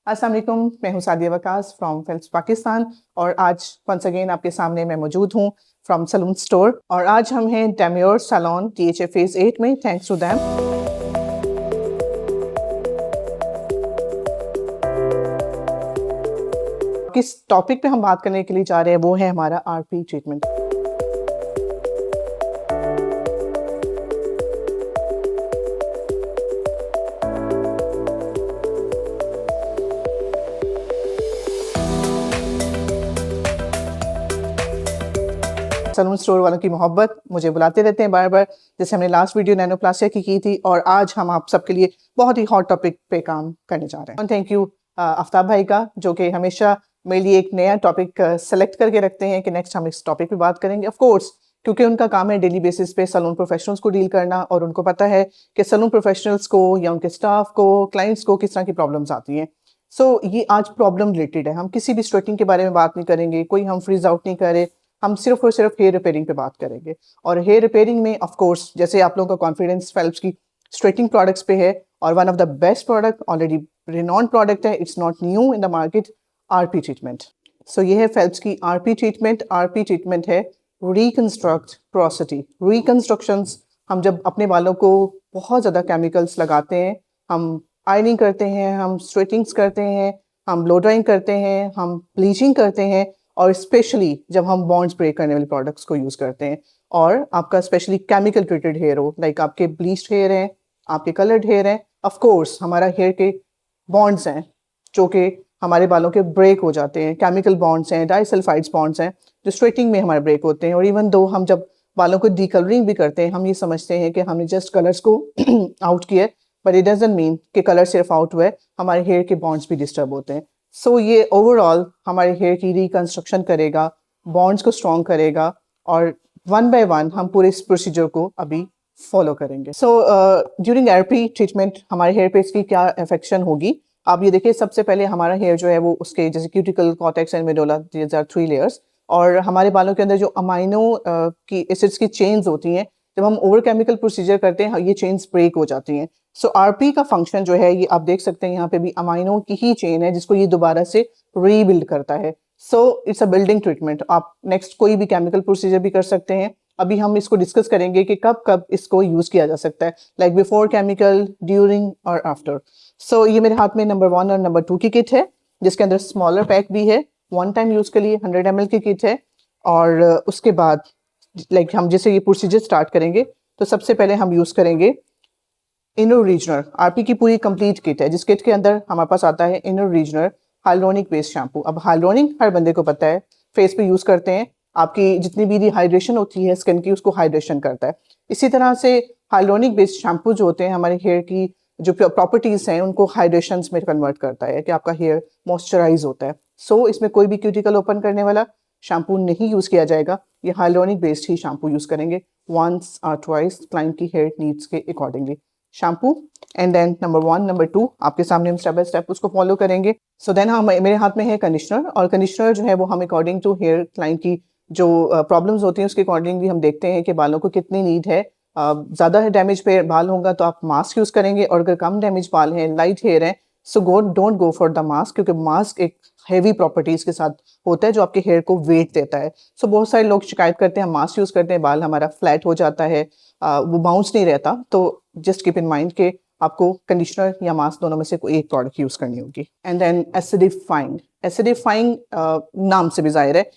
अस्सलाम वालेकुम, मैं हूँ सादिया वकास फ्रॉम फिल्म्स पाकिस्तान और आज वंस अगेन आपके सामने मैं मौजूद हूँ फ्रॉम सलून स्टोर और आज हम हैं डेम्योर सैलून THA फेज 8 में, थैंक्स टू दैम। किस टॉपिक पे हम बात करने के लिए जा रहे हैं वो है हमारा RP ट्रीटमेंट। सलून स्टोर वालों की मोहब्बत मुझे बुलाते रहते हैं बार बार, जैसे हमने लास्ट वीडियो नैनोप्लास्टिया की थी और आज हम आप सबके लिए बहुत ही हॉट टॉपिक पे काम करने जा रहे हैं। थैंक यू आफ्ताब भाई का, जो कि हमेशा मेरे लिए एक नया टॉपिक सेलेक्ट करके रखते हैं कि नेक्स्ट हम इस टॉपिक पे बात करेंगे। ऑफ कोर्स क्योंकि उनका काम है डेली बेसिस पे सलून प्रोफेशनल्स को डील करना और उनको पता है कि सलून प्रोफेशनल्स को या उनके स्टाफ को, क्लाइंट्स को किस तरह की प्रॉब्लम्स आती हैं। सो ये आज प्रॉब्लम रिलेटेड है, हम किसी भी स्वेटिंग के बारे में बात नहीं करेंगे, कोई हम फ्रीज आउट नहीं करे, हम सिर्फ और सिर्फ हेयर रिपेयरिंग पे बात करेंगे। और हेयर रिपेयरिंग में ऑफ कोर्स जैसे आप लोगों का कॉन्फिडेंस फेल्प्स की स्ट्रेटिंग प्रोडक्ट्स पे है और one of the best product, already renowned product है, it's not new in the market, RP treatment. So ये है फेल्प्स की RP ट्रीटमेंट। RP ट्रीटमेंट है रिकंस्ट्रक्ट पोरोसिटी। रिकंस्ट्रक्शंस, हम जब अपने बालों को बहुत ज़्यादा केमिकल्स लगाते हैं, हम आयनिंग करते हैं, हम स्ट्रेटिंग्स करते हैं, हम ब्लो ड्राइंग करते हैं, हम ब्लीचिंग करते हैं और स्पेशली जब हम बॉन्ड्स ब्रेक करने वाले प्रोडक्ट्स को यूज़ करते हैं और आपका स्पेशली केमिकल ट्रीटेड हेयर हो, लाइक आपके ब्लीच्ड हेयर हैं, आपके कलर्ड हेयर हैं, ऑफ कोर्स हमारा हेयर के बॉन्ड्स हैं जो कि हमारे बालों के ब्रेक हो जाते हैं, केमिकल बॉन्ड्स हैं, डाइसल्फाइड्स बॉन्ड्स हैं जो स्ट्रेटिंग में हमारे ब्रेक होते हैं। और इवन दो हम जब बालों को डीकलरिंग भी करते हैं, हम ये समझते हैं कि हमने जस्ट कलर्स को आउट किया है, बट इट डजंट मीन कि कलर सिर्फ आउट हुआ है, हमारे हेयर के बॉन्ड्स भी डिस्टर्ब होते हैं। सो ये ओवरऑल हमारे हेयर की रिकंस्ट्रक्शन करेगा, बॉन्ड्स को स्ट्रॉन्ग करेगा और वन बाय वन हम पूरे इस प्रोसीजर को अभी फॉलो करेंगे। सो ड्यूरिंग RP ट्रीटमेंट हमारे हेयर पे इसकी क्या इफेक्शन होगी, आप ये देखिए। सबसे पहले हमारा हेयर जो है वो उसके जैसे cuticle, cortex and medulla, these are 3 layers. और हमारे बालों के अंदर जो अमाइनो की एसिड्स की चेन्स होती हैं, जब हम ओवर केमिकल प्रोसीजर करते हैं ये चेन्स ब्रेक हो जाती हैं। सो RP का फंक्शन जो है ये आप देख सकते हैं, यहाँ पे भी अमाइनो की ही चेन है जिसको ये दोबारा से रीबिल्ड करता है। So it's a building treatment. आप नेक्स्ट कोई भी केमिकल प्रोसीजर भी कर सकते हैं। अभी हम इसको डिस्कस करेंगे कि कब कब इसको यूज किया जा सकता है, लाइक बिफोर केमिकल, ड्यूरिंग और आफ्टर। सो ये मेरे हाथ में नंबर 1 और नंबर 2 की किट है जिसके अंदर स्मॉलर पैक भी है, 1 टाइम यूज के लिए 100 ml की किट है। और उसके बाद लाइक हम जैसे ये प्रोसीजर स्टार्ट करेंगे तो सबसे पहले हम यूज करेंगे इनर रीजनर। RP की पूरी कंप्लीट किट है जिस किट के अंदर हमारे पास आता है इनर रीजनर हाइलोनिक बेस्ड शैम्पू। अब हाइलोनिक हर बंदे को पता है, फेस पे यूज करते हैं, आपकी जितनी भी डिहाइड्रेशन होती है स्किन की उसको हाइड्रेशन करता है। इसी तरह से हाइलोनिक बेस्ड शैम्पू जो होते हैं हमारे हेयर की जो प्रॉपर्टीज हैं उनको हाइड्रेशन में कन्वर्ट करता है कि आपका हेयर मॉइस्चराइज होता है। सो इसमें कोई भी क्यूटिकल ओपन करने वाला शैम्पू नहीं यूज किया जाएगा, ये हाइलोनिक बेस्ड ही शैम्पू यूज करेंगे वंस और ट्वाइस क्लाइंट की हेयर नीड्स के accordingly shampoo. And then number 1, number 2 आपके सामने हम स्टेप बाय स्टेप उसको फॉलो करेंगे। सो देन हम मेरे हाथ में है कंडीशनर और कंडीशनर जो है वो हम अकॉर्डिंग टू हेयर क्लाइंट की जो प्रॉब्लम्स होती हैं उसके अकॉर्डिंगली हम देखते हैं कि बालों को कितनी नीड है। ज़्यादा डैमेज पे बाल होगा तो आप मास्क यूज़ करेंगे और अगर कम डैमेज बाल हैं, लाइट हेयर हैं, so don't go for the mask, क्योंकि मास्क एक हेवी प्रॉपर्टीज़ के साथ होता है जो आपके हेयर को वेट देता है। सो बहुत सारे लोग शिकायत करते हैं हम मास्क यूज़ करते हैं, बाल हमारा फ्लैट हो जाता है, वो बाउंस नहीं रहता। तो जस्ट कीप इन माइंड के आपको कंडीशनर या मास्क दोनों में से कोई एक प्रोडक्ट यूज़ करनी होगी। And then acidifying. एसिडिफाइंग नाम से भी जाहिर है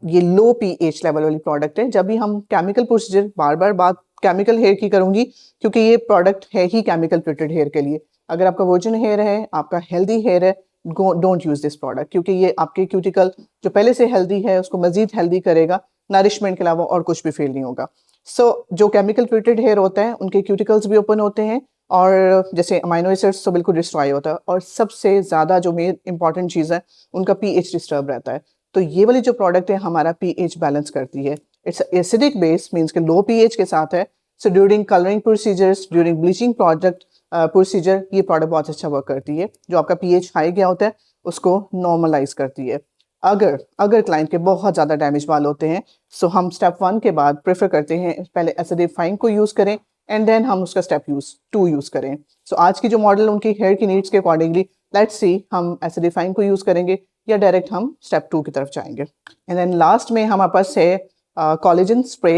ये लो pH लेवल वाली प्रोडक्ट है। जब भी हम केमिकल प्रोसीजर, बार बार बात केमिकल हेयर की करूंगी क्योंकि ये प्रोडक्ट है ही केमिकल ट्रीटेड हेयर के लिए। अगर आपका वर्जिन हेयर है, आपका हेल्दी हेयर है, डोंट यूज दिस प्रोडक्ट, क्योंकि ये आपके क्यूटिकल जो पहले से हेल्दी है उसको मजीद हेल्दी करेगा, नरिशमेंट के अलावा और कुछ भी फील नहीं होगा। सो जो केमिकल ट्रीटेड हेयर होता है उनके क्यूटिकल्स भी ओपन होते हैं और जैसे अमाइनो एसिड्स तो बिल्कुल डिस्ट्रॉय होता है और सबसे ज़्यादा जो मेन इंपॉर्टेंट चीज़ है उनका pH डिस्टर्ब रहता है। तो ये वाली जो प्रोडक्ट है हमारा pH बैलेंस करती है। इट्स एसिडिक बेस, मीन्स के लो pH के साथ है। So during colouring procedures, during bleaching product procedure ये प्रोडक्ट बहुत अच्छा वर्क करती है। जो आपका pH हाई गया होता है उसको नॉर्मलाइज करती है। अगर क्लाइंट के बहुत ज़्यादा डैमेज बाल होते हैं सो हम स्टेप 1 के बाद प्रेफर करते हैं पहले एसिडिफाइंग को यूज़ करें एंड देन हम उसका स्टेप 2 यूज़ करें। सो आज की जो मॉडल उनकी हेयर की नीड्स के अकॉर्डिंगली लेट्स सी हम एसिडिफाइंग को यूज़ करेंगे या डायरेक्ट हम स्टेप 2 की तरफ जाएंगे। एंड देन लास्ट में हमारे पास है कोलेजन स्प्रे।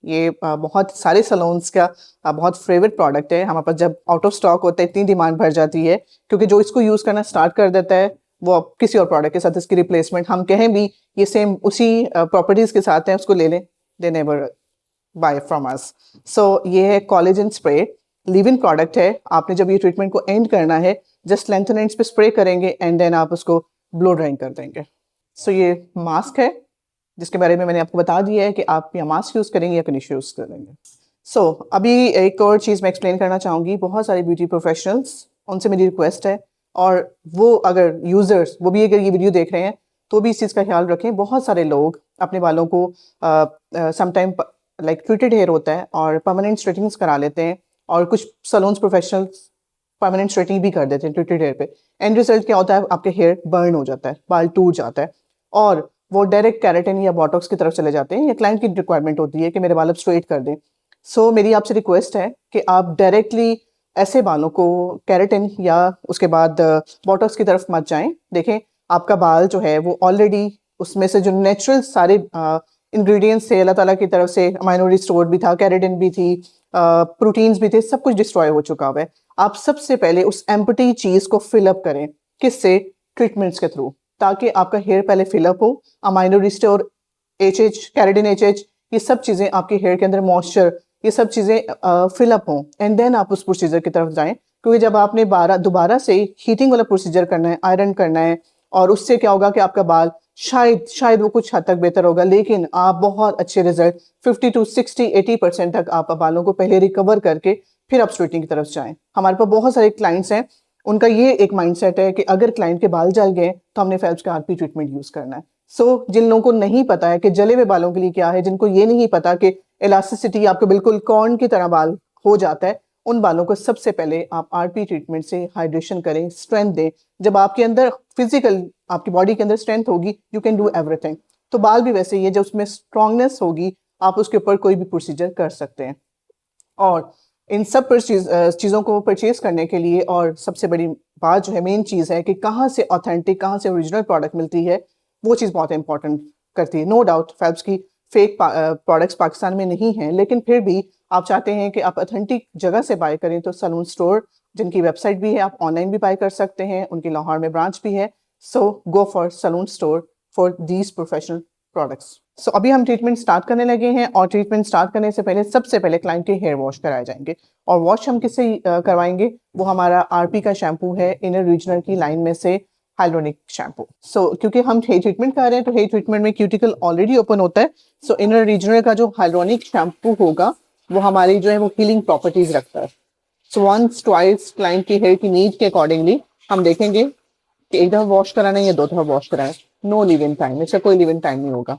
ये बहुत सारे सलोन्स का बहुत फेवरेट प्रोडक्ट है। हमारे पास जब आउट ऑफ स्टॉक होता है इतनी डिमांड बढ़ जाती है, क्योंकि जो इसको यूज़ करना स्टार्ट कर देता है वो अब किसी और प्रोडक्ट के साथ इसकी रिप्लेसमेंट हम कहें भी ये सेम उसी प्रॉपर्टीज़ के साथ है, उसको ले लें, they never buy from us. So ये है collagen spray, leave in product है। आपने जब ये ट्रीटमेंट को एंड करना है जस्ट लेंथ एंड एंड्स पे स्प्रे करेंगे एंड देन आप उसको ब्लो ड्राइंग कर देंगे। सो ये मास्क है जिसके बारे में मैंने आपको बता दिया है कि आप या मास्क यूज़ करेंगे या कंडीशनर यूज़ करेंगे। सो अभी एक और चीज़ मैं एक्सप्लेन करना चाहूँगी। बहुत सारे ब्यूटी प्रोफेशनल्स, उनसे मेरी रिक्वेस्ट है, और वो अगर यूज़र्स वो भी अगर ये वीडियो देख रहे हैं तो भी इस चीज़ का ख्याल रखें। बहुत सारे लोग अपने बालों को समटाइम लाइक ट्रीटेड हेयर होता है और परमानेंट स्ट्रेटनिंग्स करा लेते हैं, और कुछ सलोन्स प्रोफेशनल्स परमानेंट स्ट्रेटनिंग भी कर देते हैं ट्रीटेड हेयर पे। एंड रिजल्ट क्या होता है, आपके हेयर बर्न हो जाता है, बाल टूट जाता है, और वो डायरेक्ट कैरेटिन या बोटॉक्स की तरफ चले जाते हैं। या क्लाइंट की रिक्वायरमेंट होती है कि मेरे बाल अब स्ट्रेट कर दें। सो मेरी आपसे रिक्वेस्ट है कि आप डायरेक्टली ऐसे बालों को कैरेटिन या उसके बाद बोटॉक्स की तरफ मत जाएं। देखें आपका बाल जो है वो ऑलरेडी उसमें से जो नेचुरल सारे इंग्रेडिएंट्स थे अल्लाह ताला की तरफ से, अमाइनो रिस्टोर्ड भी था, कैरेटिन भी थी, प्रोटीन्स भी थे, सब कुछ डिस्ट्रॉय हो चुका हुआ है। आप सबसे पहले उस एम्प्टी चीज़ को फिलअप करें, किससे? ट्रीटमेंट्स के थ्रू, ताकि आपका हेयर पहले फिलअप हो। Amino restore, HH, keratin, HH, ये सब चीज़ें आपके हेयर के अंदर, मॉइस्चर, ये सब चीज़ें फिलअप हों एंड देन आप उस प्रोसीजर की तरफ जाएं। क्योंकि जब आपने दोबारा से हीटिंग वाला प्रोसीजर करना है, आयरन करना है, और उससे क्या होगा कि आपका बाल शायद वो कुछ हद तक बेहतर होगा, लेकिन आप बहुत अच्छे रिजल्ट 50 to 60, 80% तक आप बालों को पहले रिकवर करके फिर आप स्ट्रेटनिंग की तरफ जाएं। हमारे पास बहुत सारे क्लाइंट्स हैं, उनका ये एक माइंडसेट है कि अगर क्लाइंट के बाल जल गए तो हमने फेल्प्स का आरपी ट्रीटमेंट यूज़ करना है। सो जिन लोगों को नहीं पता है कि जले हुए बालों के लिए क्या है, जिनको ये नहीं पता कि इलास्टिसिटी आपको बिल्कुल कॉर्न की तरह बाल हो जाता है, उन बालों को सबसे पहले आप आरपी ट्रीटमेंट से हाइड्रेशन करें, स्ट्रेंथ दें। जब आपके अंदर फिजिकल, आपकी बॉडी के अंदर स्ट्रेंथ होगी, यू कैन डू एवरीथिंग। तो बाल भी वैसे ही है, जब उसमें स्ट्रांगनेस होगी आप उसके ऊपर कोई भी प्रोसीजर कर सकते हैं। और इन सब चीज़ों को परचेज करने के लिए, और सबसे बड़ी बात जो है, मेन चीज़ है कि कहाँ से ऑथेंटिक, कहाँ से ओरिजिनल प्रोडक्ट मिलती है, वो चीज़ बहुत इंपॉर्टेंट करती है। नो डाउट फेल्प्स की फेक प्रोडक्ट्स पाकिस्तान में नहीं हैं, लेकिन फिर भी आप चाहते हैं कि आप ऑथेंटिक जगह से बाय करें, तो सलून स्टोर, जिनकी वेबसाइट भी है, आप ऑनलाइन भी बाय कर सकते हैं, उनकी लाहौर में ब्रांच भी है। So go for salon store for these professional products. So अभी हम ट्रीटमेंट स्टार्ट करने लगे हैं, और ट्रीटमेंट स्टार्ट करने से पहले सबसे पहले क्लाइंट के हेयर वॉश कराए जाएंगे। और वॉश हम किससे करवाएंगे? वो हमारा आरपी का शैम्पू है, इनर रीजनल की लाइन में से हाइलोनिक शैम्पू। सो क्योंकि हम हेयर ट्रीटमेंट कर रहे हैं तो हेयर ट्रीटमेंट में क्यूटिकल ऑलरेडी ओपन होता है। सो इनर रीजनल का जो हाइलोनिक शैम्पू होगा वो हमारी जो है वो हीलिंग प्रॉपर्टीज रखता है। सो वंस ट्वाइस क्लाइंट की हेयर की नीड के अकॉर्डिंगली हम देखेंगे कि एक दफ़ा वॉश कराना है या 2 दफ़ा वॉश कराना है। नो लिव इन टाइम, इसका कोई लिव इन टाइम नहीं होगा।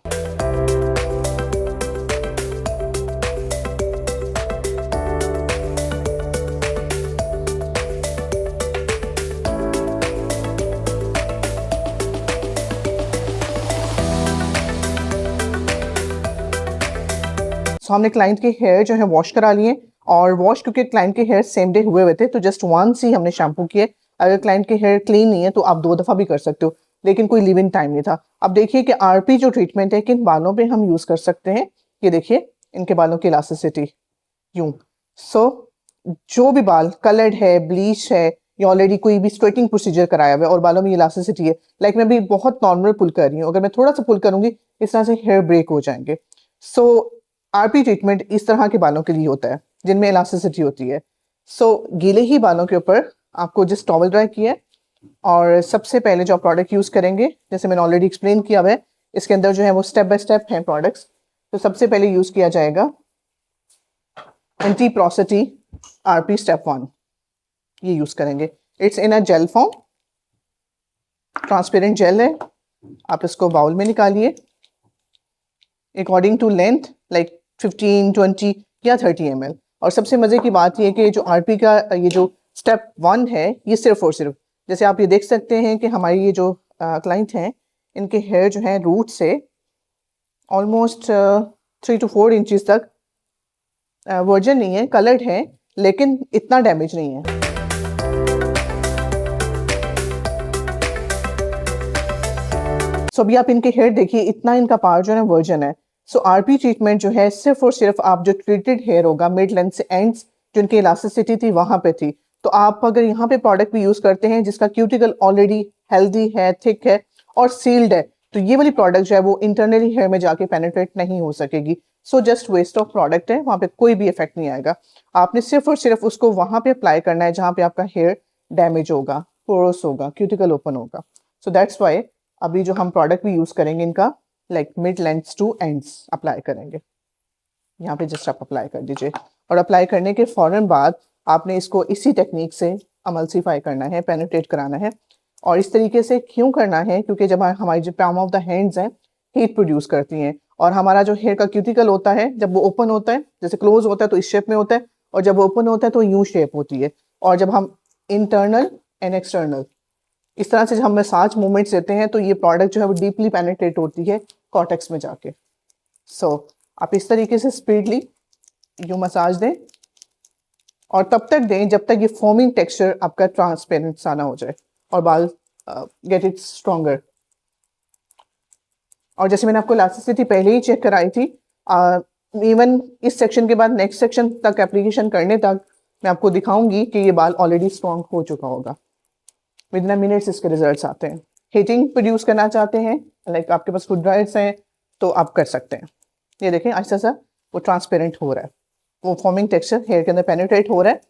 हमने क्लाइंट के हेयर जो है वॉश करा लिए, और वॉश क्योंकि क्लाइंट के हेयर सेम डे हुए थे तो जस्ट वंस ही हमने शैम्पू किए। अगर क्लाइंट के हेयर क्लीन नहीं है तो आप 2 दफ़ा भी कर सकते हो, लेकिन कोई लिव इन टाइम नहीं था। अब देखिए कि आरपी जो ट्रीटमेंट है किन बालों पे हम यूज़ कर सकते हैं। ये देखिए इनके बालों की इलास्टिसिटी यूँ। सो जो भी बाल कलर्ड है, ब्लीच है, या ऑलरेडी कोई भी स्ट्रेटिंग प्रोसीजर कराया हुआ है और बालों में इलास्टिसिटी है, लाइक मैं भी बहुत नॉर्मल पुल कर रही हूँ, अगर मैं थोड़ा सा पुल करूँगी इस तरह से हेयर ब्रेक हो जाएंगे। सो आरपी ट्रीटमेंट इस तरह के बालों के लिए होता है जिनमें इलास्टिसिटी होती है। सो गीले ही बालों के ऊपर आपको जिस टॉवल ड्राई किया है, और सबसे पहले जो प्रोडक्ट यूज़ करेंगे, जैसे मैंने ऑलरेडी एक्सप्लेन किया हुआ है, इसके अंदर जो है वो स्टेप बाय स्टेप हैं प्रोडक्ट्स। तो सबसे पहले यूज़ किया जाएगा एंटी पोरोसिटी आरपी स्टेप 1, ये यूज़ करेंगे। It's in a jail form, transparent gel है। आप इसको बाउल में निकालिए अकॉर्डिंग टू लेंथ, लाइक 15, 20 या 30 ml। और सबसे मज़े की बात यह कि जो आरपी का ये जो स्टेप 1 है, ये सिर्फ और सिर्फ, जैसे आप ये देख सकते हैं कि हमारी ये जो क्लाइंट हैं, इनके हेयर जो है रूट से ऑलमोस्ट 3 to 4 इंचज़ तक वर्जन नहीं है, कलर्ड है, लेकिन इतना डैमेज नहीं है। सो अभी आप इनके हेयर देखिए, इतना इनका पावर जो है वर्जन है। सो आरपी ट्रीटमेंट जो है सिर्फ और सिर्फ आप जो ट्रीटेड हेयर होगा मिड लेंथ से एंड्स, जिनकी इलास्टिसिटी थी वहां पे थी, तो आप अगर यहाँ पे प्रोडक्ट भी यूज करते हैं जिसका क्यूटिकल ऑलरेडी हेल्दी है, थिक है और सील्ड है, तो ये वाली प्रोडक्ट जो है वो इंटरनली हेयर में जाके पेनिट्रेट नहीं हो सकेगी। So just waste of product है, वहां पे कोई भी इफेक्ट नहीं आएगा। आपने सिर्फ और सिर्फ उसको वहां पे अप्लाई करना है जहां पे आपका हेयर डैमेज होगा, पोरस होगा, क्यूटिकल ओपन होगा। सो दैट्स वाई अभी जो हम प्रोडक्ट भी यूज करेंगे इनका like mid length two ends apply करेंगे। यहाँ पे जस्ट आप अप्लाई कर दीजिए और अप्लाई करने के फौरन बाद आपने इसको इसी टेक्निक से अमल्सीफाई करना है, पेनिट्रेट कराना है। और इस तरीके से क्यों करना है, क्योंकि जब हमारी जो पाम ऑफ द हैंड्स हैं हीट प्रोड्यूस करती हैं, और हमारा जो हेयर का क्यूटिकल होता है जब वो ओपन होता है, जैसे क्लोज होता है तो इस शेप में होता है, और जब ओपन होता है तो यू शेप होती है। और जब हम इंटरनल एंड एक्सटर्नल इस तरह से जब हम मसाज मूवमेंट्स देते हैं तो ये प्रोडक्ट जो है वो डीपली पेनिट्रेट होती है कॉर्टेक्स में जाके। सो आप इस तरीके से स्पीडली यू मसाज दें और तब तक दें जब तक ये फोमिंग टेक्सचर आपका ट्रांसपेरेंट सा ना हो जाए और बाल गेट इट स्ट्रॉन्गर। और जैसे मैंने आपको इलास्टिसिटी पहले ही चेक कराई थी, इवन इस सेक्शन के बाद नेक्स्ट सेक्शन तक एप्लीकेशन करने तक मैं आपको दिखाऊंगी कि ये बाल ऑलरेडी स्ट्रॉन्ग हो चुका होगा। विद इन मिनट्स इसके रिजल्ट्स आते हैं। हीटिंग प्रोड्यूस करना चाहते हैं, लाइक आपके पास फुट ड्रायर्स हैं तो आप कर सकते हैं। ये देखें आहिस्ता सा वो ट्रांसपेरेंट हो रहा है, वो फॉर्मिंग टेक्सचर हेयर के अंदर पेनिट्रेट हो रहा है,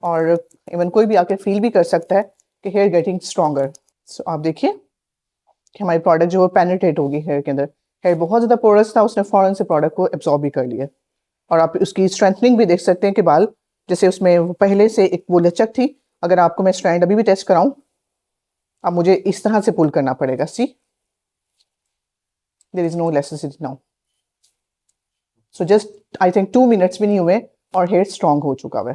और इवन कोई भी आके फील भी कर सकता है कि हेयर गेटिंग स्ट्रॉन्गर। सो आप देखिए कि हमारी प्रोडक्ट जो है पेनिट्रेट होगी हेयर के अंदर। हेयर बहुत ज़्यादा पोरस था, उसने फ़ौरन से प्रोडक्ट को एब्जॉर्ब भी कर लिया। और आप उसकी स्ट्रेंथनिंग भी देख सकते हैं कि बाल जैसे उसमें पहले से एक वो लचक थी, अगर आपको मैं स्ट्रैंड अभी भी टेस्ट कराऊं, अब मुझे इस तरह से पुल करना पड़ेगा। See there is no elasticity now. So just I think 2 minutes भी नहीं हुए और हेयर स्ट्रॉन्ग हो चुका है।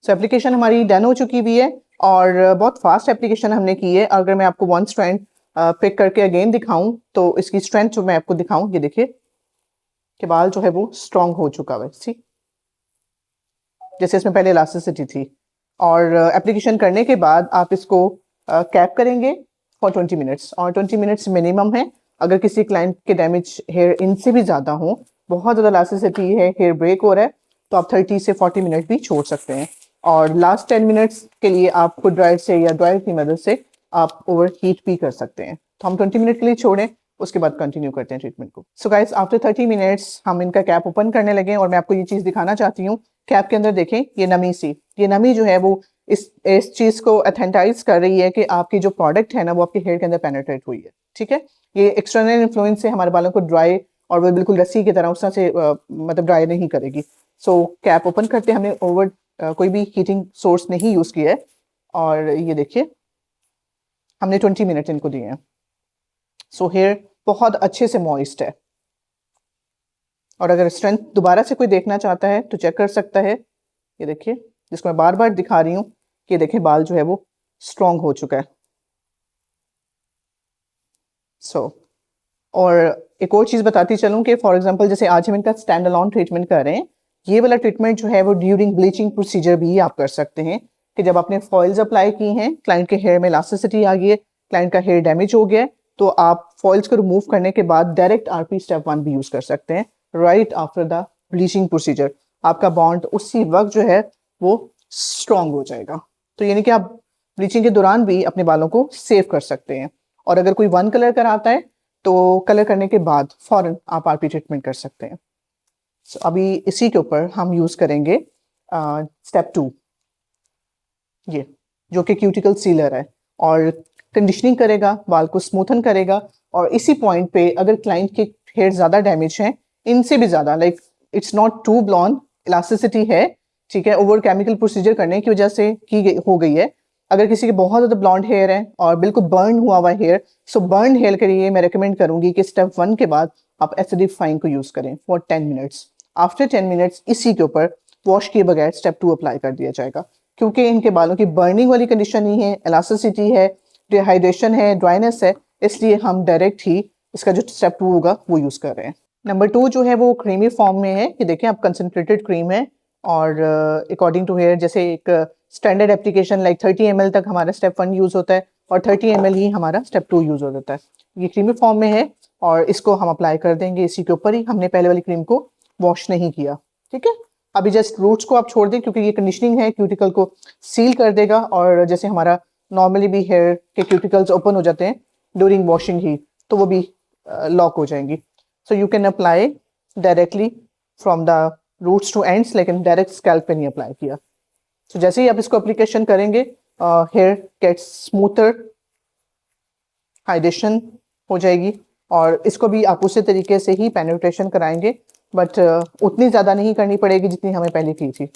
सो एप्लीकेशन हमारी डन हो चुकी हुई है और बहुत फास्ट एप्लीकेशन हमने की है। अगर मैं आपको वन स्ट्रैंड पिक करके अगेन दिखाऊं तो इसकी स्ट्रेंथ जो मैं आपको दिखाऊं, ये देखिए कि बाल जो है वो स्ट्रॉन्ग हो चुका है। सी जैसे इसमें पहले इलास्टिसिटी थी। और एप्लीकेशन करने के बाद आप इसको कैप करेंगे फॉर 20 मिनट्स, और 20 मिनट्स मिनिमम है। अगर किसी क्लाइंट के डैमेज हेयर इनसे भी ज़्यादा हो, बहुत ज़्यादा इलास्टिसिटी है, हेयर ब्रेक हो रहा है, तो आप 30 से 40 मिनट भी छोड़ सकते हैं। और लास्ट 10 मिनट्स के लिए आप खुद ड्रायर से या ड्रायर की मदद से आप ओवर हीट भी कर सकते हैं। तो हम 20 मिनट के लिए छोड़ें, उसके बाद कंटिन्यू करते हैं ट्रीटमेंट को। सो गाइस आफ्टर 30 मिनट्स हम इनका कैप ओपन करने लगे और मैं आपको ये चीज़ दिखाना चाहती हूँ। कैप के अंदर देखें ये नमी सी, ये नमी जो है वो इस चीज़ को अथेंटाइज कर रही है कि आपकी जो प्रोडक्ट है ना वो आपके हेयर के अंदर पेनिट्रेट हुई है। ठीक है, ये एक्सटर्नल इन्फ्लुएंस से हमारे बालों को ड्राई और वो बिल्कुल रस्सी की तरह उस तरह से मतलब ड्राई नहीं करेगी। सो कैप ओपन करते हमने ओवर कोई भी हीटिंग सोर्स नहीं यूज़ किया है, और ये देखिए हमने 20 मिनट इनको दिए हैं। सो हेयर बहुत अच्छे से मॉइस्ट है। और अगर स्ट्रेंथ दोबारा से कोई देखना चाहता है तो चेक कर सकता है। ये देखिए जिसको मैं बार बार दिखा रही हूँ कि देखिए बाल जो है वो स्ट्रॉन्ग हो चुका है। और एक और चीज़ बताती चलूँ कि फॉर एग्जांपल जैसे आज हम इनका स्टैंड अलोन ट्रीटमेंट कर रहे हैं, ये वाला ट्रीटमेंट जो है वो ड्यूरिंग ब्लीचिंग प्रोसीजर भी आप कर सकते हैं कि जब आपने फॉइल्स अप्लाई की हैं, क्लाइंट के हेयर में इलास्टिसिटी आ गई है, क्लाइंट का हेयर डैमेज हो गया है, तो आप फॉइल्स को रिमूव करने के बाद डायरेक्ट आरपी स्टेप 1 भी यूज़ कर सकते हैं right after the bleaching procedure. आपका बॉन्ड उसी वक्त जो है वो स्ट्रॉन्ग हो जाएगा। तो यानी कि आप ब्लीचिंग के दौरान भी अपने बालों को सेव कर सकते हैं। और अगर कोई वन कलर कराता है तो कलर करने के बाद फौरन आप आरपी ट्रीटमेंट कर सकते हैं। So, अभी इसी के ऊपर हम यूज़ करेंगे स्टेप 2, ये जो कि क्यूटिकल सीलर है और कंडीशनिंग करेगा, बाल को स्मूथन करेगा। और इसी पॉइंट पे अगर क्लाइंट के हेयर ज़्यादा डैमेज हैं, इनसे भी ज़्यादा, like it's not too blonde, elasticity है, ठीक है, ओवर केमिकल प्रोसीजर करने की वजह से हो गई है। अगर किसी के बहुत ज़्यादा ब्लॉन्ड हेयर है और बिल्कुल बर्न हुआ हेयर, सो बर्न हेयर के लिए मैं रिकमेंड करूँगी कि स्टेप 1 के बाद आप एसिडिफाइंग को यूज़ करें फॉर 10 मिनट्स। आफ्टर 10 मिनट्स इसी के ऊपर वॉश किए बगैर स्टेप 2 अप्लाई कर दिया जाएगा, क्योंकि इनके बालों की बर्निंग वाली कंडीशन नहीं है, इलास्टिसिटी है, डिहाइड्रेशन है, ड्राइनेस है, इसलिए हम डायरेक्ट ही इसका जो स्टेप 2 होगा वो यूज़ कर रहे हैं। नंबर 2 जो है वो क्रीमी फॉर्म में है, कि देखिए आप कंसनट्रेटेड क्रीम है और अकॉर्डिंग टू हेयर जैसे एक स्टैंडर्ड एप्लीकेशन लाइक 30 ml तक हमारा स्टेप 1 यूज़ होता है और 30 ml ही हमारा स्टेप 2 यूज़ हो जाता है। ये क्रीमी फॉर्म में है और इसको हम अप्लाई कर देंगे इसी के ऊपर ही, हमने पहले वाली क्रीम को वॉश नहीं किया। ठीक है, अभी जस्ट रूट्स को आप छोड़ दें क्योंकि ये कंडीशनिंग है, क्यूटिकल को सील कर देगा और जैसे हमारा नॉर्मली भी हेयर के क्यूटिकल्स ओपन हो जाते हैं ड्यूरिंग वॉशिंग ही, तो वो भी लॉक हो जाएंगी। So you can apply directly from the roots to ends, लेकिन डायरेक्ट स्कैल्प पे नहीं अप्लाई किया। तो जैसे ही आप इसको एप्लीकेशन करेंगे हेयर गेट्स स्मूथर, हाइड्रेशन हो जाएगी और इसको भी आप उसी तरीके से ही पेनिट्रेशन कराएंगे, बट उतनी ज़्यादा नहीं करनी पड़ेगी जितनी हमें पहले की थी।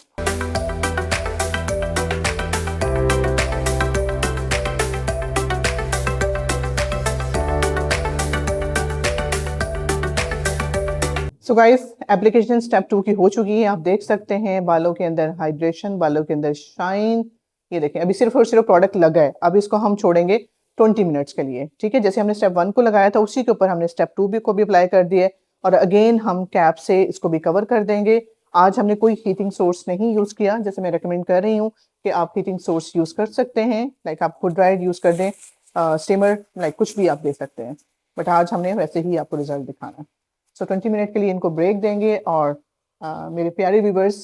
सो गाइस, एप्लीकेशन स्टेप 2 की हो चुकी है। आप देख सकते हैं बालों के अंदर हाइड्रेशन, बालों के अंदर शाइन। ये देखें अभी सिर्फ और सिर्फ प्रोडक्ट लगा है। अब इसको हम छोड़ेंगे 20 मिनट्स के लिए। ठीक है, जैसे हमने स्टेप 1 को लगाया था उसी के ऊपर हमने स्टेप 2 को भी अप्लाई कर दिया है और अगेन हम कैप से इसको भी कवर कर देंगे। आज हमने कोई हीटिंग सोर्स नहीं यूज़ किया, जैसे मैं रिकमेंड कर रही हूँ कि आप हीटिंग सोर्स यूज़ कर सकते हैं, लाइक आप खुद ड्राइड यूज़ कर दें, स्टीमर, लाइक कुछ भी आप दे सकते हैं, बट आज हमने वैसे ही आपको रिजल्ट दिखाना है। सो 20 मिनट के लिए इनको ब्रेक देंगे और मेरे प्यारे व्यूवर्स,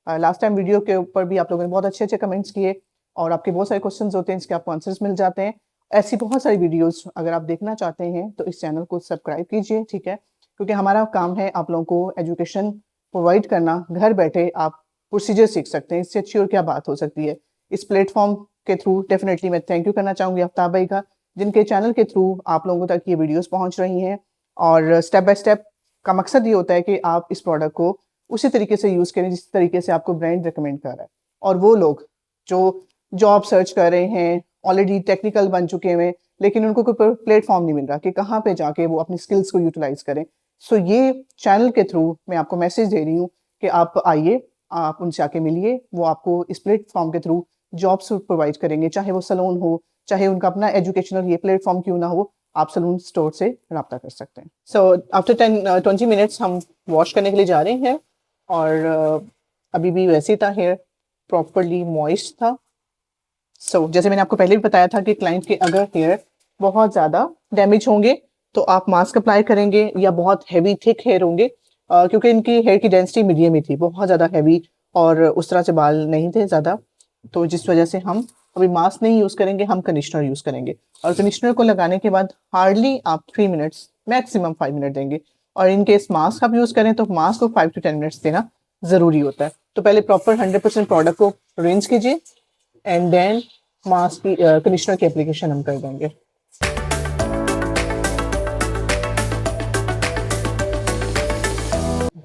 लास्ट टाइम वीडियो के ऊपर भी आप लोगों ने बहुत अच्छे अच्छे कमेंट्स किए और आपके बहुत सारे क्वेश्चंस होते हैं, इसके आपको आंसर्स मिल जाते हैं। ऐसी बहुत सारी वीडियोस अगर आप देखना चाहते हैं तो इस चैनल को सब्सक्राइब कीजिए। ठीक है, क्योंकि हमारा काम है आप लोगों को एजुकेशन प्रोवाइड करना। घर बैठे आप प्रोसीजर सीख सकते हैं, इससे अच्छी और क्या बात हो सकती है। इस प्लेटफॉर्म के थ्रू डेफिनेटली मैं थैंक यू करना चाहूँगी आफ्ताब भाई का, जिनके चैनल के थ्रू आप लोगों तक ये वीडियोज़ पहुँच रही हैं और स्टेप बाय स्टेप का मकसद ये होता है कि आप इस प्रोडक्ट को उसी तरीके से यूज़ करें जिस तरीके से आपको ब्रांड रिकमेंड कर रहा है। और वो लोग जो जॉब सर्च कर रहे हैं, ऑलरेडी टेक्निकल बन चुके हैं, लेकिन उनको कोई प्लेटफॉर्म नहीं मिल रहा कि कहाँ पे जाके वो अपनी स्किल्स को यूटिलाइज करें। सो ये चैनल के थ्रू मैं आपको मैसेज दे रही हूँ कि आप आइए, आप उनसे आके मिलिए, वो आपको इस प्लेटफॉर्म के थ्रू जॉब्स प्रोवाइड करेंगे, चाहे वो सलोन हो, चाहे उनका अपना एजुकेशनल ये प्लेटफॉर्म क्यों ना हो, आप सलून स्टोर से रब्ता कर सकते हैं। सो आफ्टर 20 मिनट्स हम वॉश करने के लिए जा रहे हैं और अभी भी वैसे ही था, हेयर प्रॉपरली मॉइस्ट था। जैसे मैंने आपको पहले भी बताया था कि क्लाइंट के अगर हेयर बहुत ज़्यादा डैमेज होंगे तो आप मास्क अप्लाई करेंगे, या बहुत हैवी थिक हेयर होंगे क्योंकि इनकी हेयर की डेंसिटी मीडियम ही थी, बहुत ज़्यादा हैवी और उस तरह से बाल नहीं थे ज़्यादा, तो जिस वजह से हम अभी मास्क नहीं यूज़ करेंगे, हम कंडीशनर यूज़ करेंगे। और कंडीशनर को लगाने के बाद हार्डली आप 3 मिनट्स, मैक्सिमम 5 मिनट देंगे। और इन केस मास्क आप यूज़ करें तो मास्क को 5 to 10 मिनट्स देना ज़रूरी होता है। तो पहले प्रॉपर 100% प्रोडक्ट को रिंस कीजिए एंड देन मास्क की कंडीशनर की एप्लीकेशन हम कर देंगे।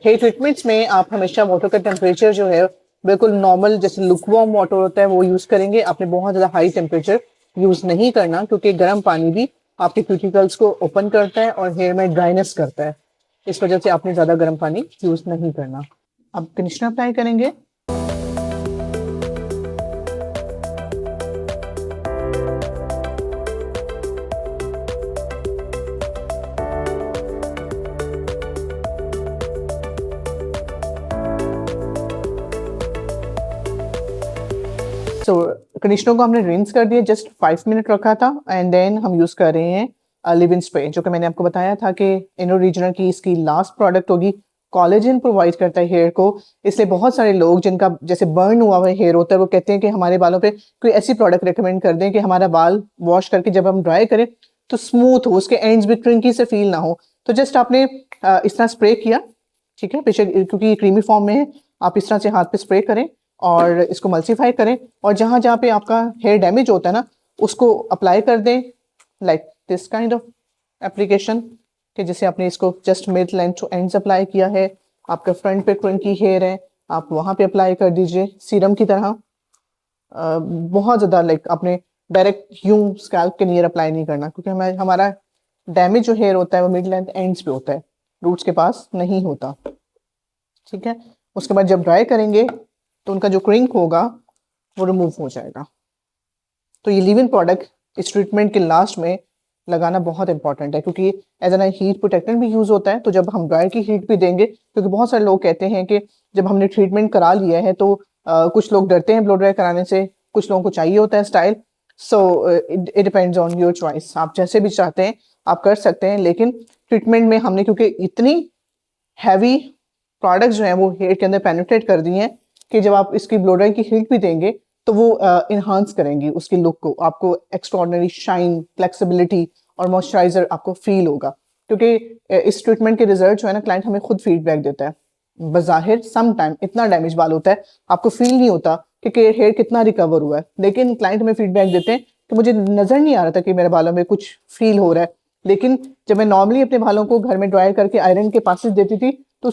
हेयर ट्रीटमेंट्स में आप हमेशा वाटर का टेम्परेचर जो है बिल्कुल नॉर्मल, जैसे लुकवार्म वाटर होता है वो यूज़ करेंगे। आपने बहुत ज़्यादा हाई टेम्परेचर यूज़ नहीं करना, क्योंकि गर्म पानी भी आपके क्यूटिकल्स को ओपन करता है और हेयर में ड्राइनेस करता है। इस वजह से आपने ज़्यादा गर्म पानी यूज़ नहीं करना। अब कंडीशनर अप्लाई करेंगे। कंडीशनर को हमने रिंस कर दिया, जस्ट 5 मिनट रखा था एंड देन हम यूज़ कर रहे हैं लिव इन स्प्रे, जो कि मैंने आपको बताया था कि इनो रीजनल की इसकी लास्ट प्रोडक्ट होगी। कोलेजन प्रोवाइड करता है हेयर को, इसलिए बहुत सारे लोग जिनका जैसे बर्न हुआ हुआ हेयर होता है वो कहते हैं कि हमारे बालों पे कोई ऐसी प्रोडक्ट रिकमेंड कर दें कि हमारा बाल वॉश करके जब हम ड्राई करें तो स्मूथ हो, उसके एंड्स भी ट्रिंकी से फील ना हो। तो जस्ट आपने इस तरह स्प्रे किया, ठीक है, क्योंकि ये क्रीमी फॉर्म में है, आप इस तरह से हाथ पे स्प्रे करें और इसको मल्सीफाई करें और जहाँ जहाँ पे आपका हेयर डैमेज होता है ना उसको अप्लाई कर दें, like this kind of application, कि जैसे आपने इसको just mid length two ends apply किया है। आपका फ्रंट पे ट्रिंकी हेयर है, आप वहाँ पे अप्लाई कर दीजिए सीरम की तरह। बहुत ज़्यादा लाइक आपने डायरेक्ट यूं स्कैल्प के नियर अप्लाई नहीं करना, क्योंकि हमारा डैमेज जो हेयर होता है वो मिड लेंथ एंड्स पे होता है, रूट्स के पास नहीं होता। ठीक है, उसके बाद जब ड्राई करेंगे तो उनका जो क्रिंक होगा वो रिमूव हो जाएगा। तो ये लिव इन प्रोडक्ट इस ट्रीटमेंट के लास्ट में लगाना बहुत इंपॉर्टेंट है, क्योंकि एज एन हीट प्रोटेक्टेंट भी यूज़ होता है। तो जब हम ड्रायर की हीट भी देंगे, क्योंकि बहुत सारे लोग कहते हैं कि जब हमने ट्रीटमेंट करा लिया है तो कुछ लोग डरते हैं ब्लो ड्राई कराने से, कुछ लोगों को चाहिए होता है style. So it depends on your choice, आप जैसे भी चाहते हैं आप कर सकते हैं। लेकिन ट्रीटमेंट में हमने क्योंकि इतनी हैवी प्रोडक्ट्स जो हैं वो हेयर के अंदर पेनिट्रेट कर दी हैं कि जब आप इसकी ब्लो ड्राई की हीट भी देंगे तो वो इन्हांस करेंगी उसकी लुक को, आपको एक्स्ट्रॉर्डनरी शाइन, फ्लेक्सिबिलिटी और मॉइस्चराइजर आपको फील होगा। क्योंकि इस ट्रीटमेंट के रिजल्ट जो है ना, क्लाइंट हमें खुद फीडबैक देता है। बज़ाहिर सम टाइम इतना डैमेज बाल होता है, आपको फील नहीं होता कि हेयर कितना रिकवर हुआ है, लेकिन क्लाइंट हमें फीडबैक देते हैं कि मुझे नज़र नहीं आ रहा था कि मेरे बालों में कुछ फील हो रहा है। लेकिन जब मैं नॉर्मली अपने बालों को घर में ड्राई करके आयरन के पासेस देती थी तो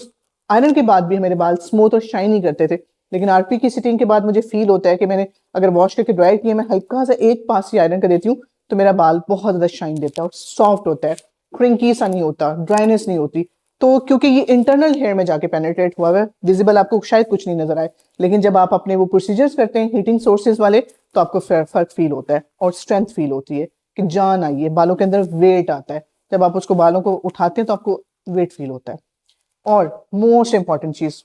आयरन के बाद भी मेरे बाल स्मूथ और शाइनी करते थे। लेकिन आरपी की सिटिंग के बाद मुझे फील होता है कि मैंने अगर वॉश करके ड्राई किया, मैं हल्का सा एक पास ही आयरन कर देती हूँ तो मेरा बाल बहुत ज़्यादा शाइन देता है और सॉफ्ट होता है, क्रिंकी सा नहीं होता, ड्राइनेस नहीं होती। तो क्योंकि ये इंटरनल हेयर में जाके पेनिट्रेट हुआ है, विजिबल आपको शायद कुछ नहीं नजर आए, लेकिन जब आप अपने वो प्रोसीजर्स करते हैं हीटिंग सोर्सेज वाले तो आपको फर्क फील होता है और स्ट्रेंथ फील होती है कि जान आई है, बालों के अंदर वेट आता है। जब आप उसको बालों को उठाते हैं तो आपको वेट फील होता है। और मोस्ट इंपॉर्टेंट चीज,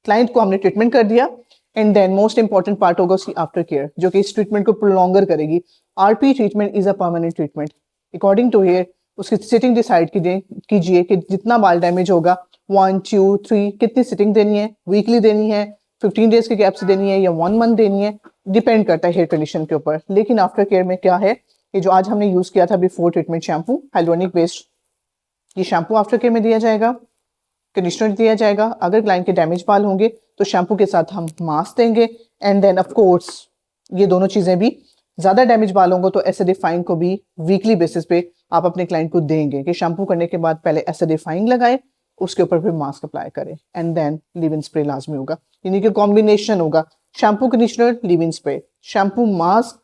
क्लाइंट को हमने ट्रीटमेंट कर दिया and then most important part होगा उसकी आफ्टर केयर, जो कि इस ट्रीटमेंट को प्रोलॉन्गर करेगी। RP treatment is a permanent treatment according to hair. उसकी सिटिंग डिसाइड कीजिए कि जितना बाल डैमेज होगा 1 2 3 कितनी सिटिंग देनी है, वीकली देनी है, 15 डेज के गैप से देनी है या 1 मंथ देनी है, डिपेंड करता है हेयर कंडीशन के ऊपर। लेकिन आफ्टर केयर में क्या है, ये जो आज हमने यूज किया था before treatment shampoo hyaluronic based, ये शैम्पू आफ्टर केयर में दिया जाएगा, कंडीशनर दिया जाएगा। अगर क्लाइंट के डैमेज बाल होंगे तो शैम्पू के साथ हम मास्क देंगे एंड देन ऑफ कोर्स ये दोनों चीज़ें भी, ज़्यादा डैमेज बाल होंगे तो एसिडिफाइंग को भी वीकली बेसिस पे आप अपने क्लाइंट को देंगे कि शैम्पू करने के बाद पहले एसिडिफाइंग लगाए, उसके ऊपर फिर मास्क अप्लाई करें and then leave in spray लाजमी होगा। यानी कि कॉम्बिनेशन होगा shampoo conditioner leave in spray, shampoo mask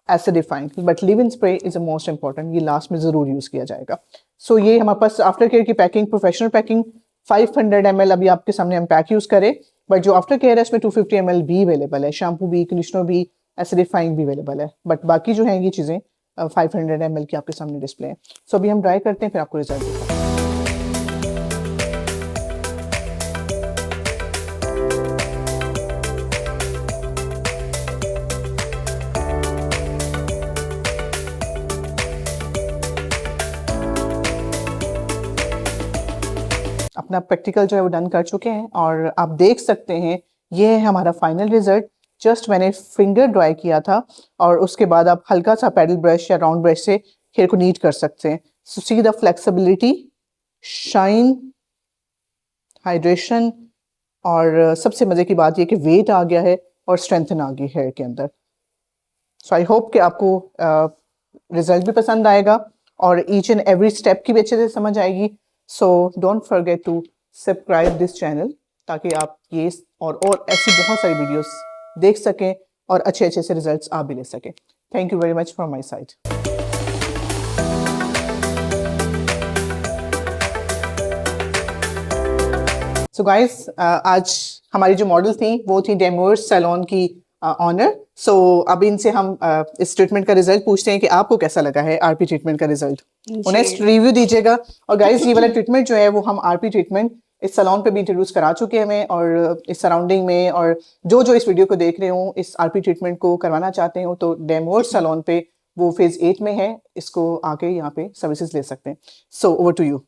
acidifying, but leave in spray is a most important, ये लास्ट में ज़रूर यूज़ किया जाएगा। सो ये हमारे पास आफ्टर केयर की पैकिंग, प्रोफेशनल पैकिंग 500 ml अभी आपके सामने हम पैक यूज़ करें, बट जो आफ्टर केयर है इसमें 250 ml भी अवेलेबल है, शैम्पू भी, कंडीशनर भी, एसिडिफाइंग भी अवेलेबल है। बट बाकी जो है ये चीज़ें 500 ml की आपके सामने डिस्प्ले है। सो अभी हम ड्राई करते हैं, फिर आपको रिजल्ट देते हैं। अपना प्रैक्टिकल जो है वो डन कर चुके हैं और आप देख सकते हैं ये है हमारा फाइनल रिजल्ट। जस्ट मैंने फिंगर ड्राई किया था और उसके बाद आप हल्का सा पैडल ब्रश या राउंड ब्रश से हेयर को नीट कर सकते हैं। So see the flexibility, shine, hydration और सबसे मज़े की बात ये कि वेट आ गया है और स्ट्रेंथन आ गई हेयर के अंदर। सो आई होप कि आपको रिजल्ट भी पसंद आएगा और ईच एंड एवरी स्टेप की भी अच्छे से समझ आएगी। So don't forget to subscribe this channel ताकि आप ये और ऐसी बहुत सारी वीडियोस देख सकें और अच्छे अच्छे से रिजल्ट्स आप भी ले सकें। Thank you very much from my side. So guys, आज हमारी जो मॉडल थी वो थी डेमोर सैलून की ऑनर। सो अब इनसे हम इस ट्रीटमेंट का रिजल्ट पूछते हैं कि आपको कैसा लगा है आरपी ट्रीटमेंट का रिजल्ट। ऑनेस्ट रिव्यू दीजिएगा। और गाइस ये वाला ट्रीटमेंट जो है वो हम आरपी ट्रीटमेंट इस सैलून पे भी इंट्रोड्यूस करा चुके हैं और इस सराउंडिंग में, और जो इस वीडियो को देख रहे हो इस आरपी ट्रीटमेंट को करवाना चाहते हो तो डेमोर सैलून पे वो फेज 8 में है, इसको आके यहाँ पे सर्विसेज ले सकते हैं। So over to you.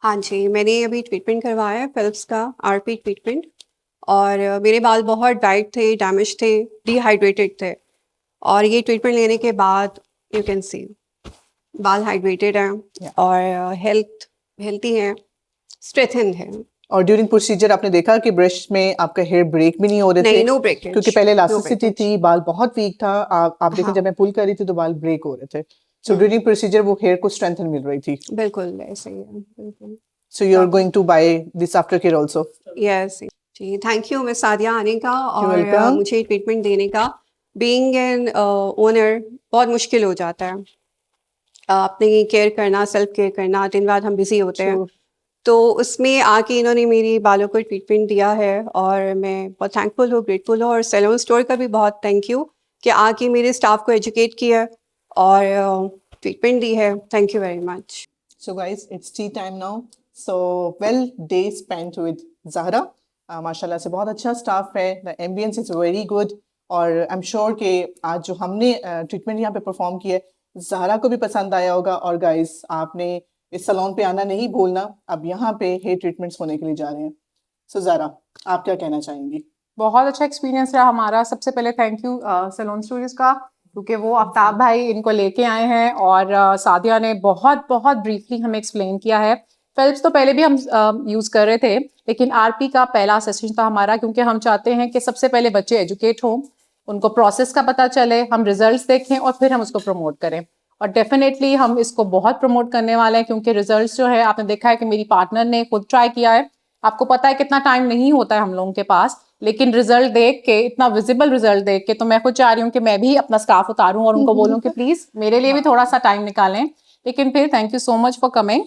हाँ जी, मैंने अभी ट्रीटमेंट करवाया है फिलिप्स का आरपी ट्रीटमेंट और मेरे बाल बहुत ड्राइड थे, डैमेज थे, डिहाइड्रेटेड थे और ये ट्रीटमेंट लेने के बाद यू कैन सी बाल हाइड्रेटेड हैं और हेल्थी हैं, स्ट्रेथन है। और ड्यूरिंग प्रोसीजर आपने देखा कि ब्रश में आपका हेयर ब्रेक भी नहीं हो रहे थे? नो ब्रेकेज, क्योंकि पहले इलास्टिसिटी थी, बाल बहुत वीक था। आप देखें जब मैं पुल कर रही थी तो बाल ब्रेक हो रहे थे। सो ड्यूरिंग प्रोसीजर वो हेयर को स्ट्रेंथन मिल रही थी। बिल्कुल ऐसे ही है, बिल्कुल। So you are going to buy this after care also? Yes जी, थैंक यू मिस सादिया आने का और मुझे ट्रीटमेंट देने का। बीइंग एन ओनर बहुत मुश्किल हो जाता है, अपनी केयर करना, सेल्फ केयर करना, दिन रात हम बिजी होते हैं, तो उसमें आके इन्होंने मेरी बालों को ट्रीटमेंट दिया है और मैं बहुत थैंकफुल हूँ, ग्रेटफुल हूँ। और सैलून स्टोर का भी बहुत थैंक यू कि आके मेरे स्टाफ को एजुकेट किया और ट्रीटमेंट दी है। Thank you very much. So guys, it's tea time now. So well day spent with Zahra. माशाल्लाह से बहुत अच्छा स्टाफ है. The ambience is very good. और आई एम श्योर कि आज जो हमने ट्रीटमेंट यहाँ पे परफॉर्म किया है ज़हरा को भी पसंद आया होगा. और गाइस आपने इस सैलून पे आना नहीं भूलना. अब यहाँ पे हेयर ट्रीटमेंट्स होने के लिए जा रहे हैं. सो ज़हरा, आप क्या कहना चाहेंगी? बहुत अच्छा एक्सपीरियंस रहा हमारा. सबसे पहले थैंक यू सैलून स्टूडियोज का, क्योंकि वो आफ्ताब भाई इनको लेके आए हैं और सादिया ने बहुत बहुत ब्रीफली हमें एक्सप्लेन किया है. फिल्म्स तो पहले भी हम यूज़ कर रहे थे, लेकिन आरपी का पहला सेशन था हमारा, क्योंकि हम चाहते हैं कि सबसे पहले बच्चे एजुकेट हों, उनको प्रोसेस का पता चले, हम रिजल्ट्स देखें और फिर हम उसको प्रमोट करें. और डेफिनेटली हम इसको बहुत प्रमोट करने वाले हैं, क्योंकि रिजल्ट्स जो है आपने देखा है कि मेरी पार्टनर ने खुद ट्राई किया है. आपको पता है कितना टाइम नहीं होता है हम लोगों के पास, लेकिन रिजल्ट देख के, इतना विजिबल रिजल्ट देख के, तो मैं खुद चाह रही हूँ कि मैं भी अपना स्कार्फ उतारूं और उनको बोलूं कि प्लीज मेरे लिए भी थोड़ा सा टाइम निकालें. लेकिन फिर thank you so much for coming.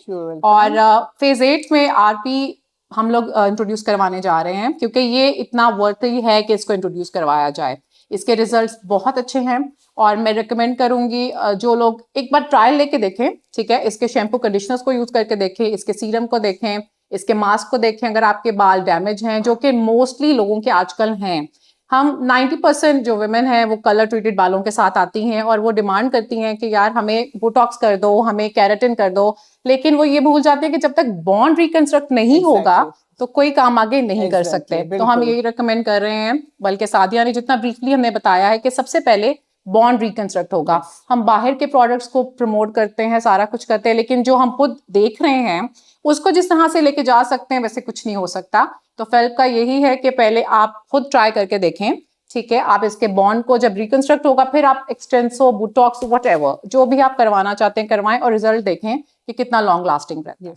और फेज 8 में आरपी हम लोग इंट्रोड्यूस करवाने जा रहे हैं, क्योंकि ये इतना वर्थी है कि इसको इंट्रोड्यूस करवाया जाए. इसके रिजल्ट्स बहुत अच्छे हैं और मैं रिकमेंड करूंगी जो लोग एक बार ट्रायल लेके देखें, ठीक है, इसके शैम्पू कंडीशनर्स को यूज करके देखें, इसके सीरम को देखें, इसके मास्क को देखें. अगर आपके बाल डैमेज हैं, जो कि मोस्टली लोगों के आजकल हैं, हम 90% जो वुमेन हैं वो कलर ट्रीटेड बालों के साथ आती हैं और वो डिमांड करती हैं कि यार हमें बोटॉक्स कर दो, हमें केराटिन कर दो, लेकिन वो ये भूल जाते हैं कि जब तक बॉन्ड रिकंस्ट्रक्ट नहीं होगा तो कोई काम आगे नहीं कर सकते. तो हम यही रिकमेंड कर रहे हैं. बल्कि सादिया ने जितना ब्रीफली हमें बताया है कि सबसे पहले बॉन्ड रिकंस्ट्रक्ट होगा. हम बाहर के प्रोडक्ट्स को प्रमोट करते हैं, सारा कुछ करते हैं, लेकिन जो हम खुद देख रहे हैं उसको जिस तरह से लेके जा सकते हैं वैसे कुछ नहीं हो सकता. तो फेल्प का यही है कि पहले आप खुद ट्राई करके देखें, ठीक है. आप इसके बॉन्ड को जब रिकंस्ट्रक्ट होगा फिर आप एक्सटेंसो, बोटॉक्स, व्हाटएवर जो भी आप करवाना चाहते हैं करवाएं और रिजल्ट देखें कि कितना लॉन्ग लास्टिंग रहता है.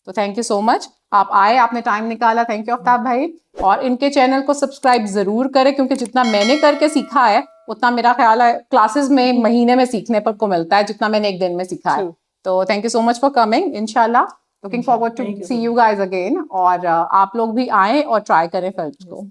तो थैंक यू सो मच. आप आए, आपने टाइम निकाला, थैंक यू आफ्ताब भाई. और इनके चैनल को सब्सक्राइब जरूर करें, क्योंकि जितना मैंने करके सीखा है उतना मेरा ख्याल है क्लासेस में महीने में सीखने पर को मिलता है जितना मैंने एक दिन में सीखा है. तो thank you so much for coming. इंशाल्लाह looking forward to see you guys again. और आप लोग भी आए और ट्राई करें फिल्म्स को.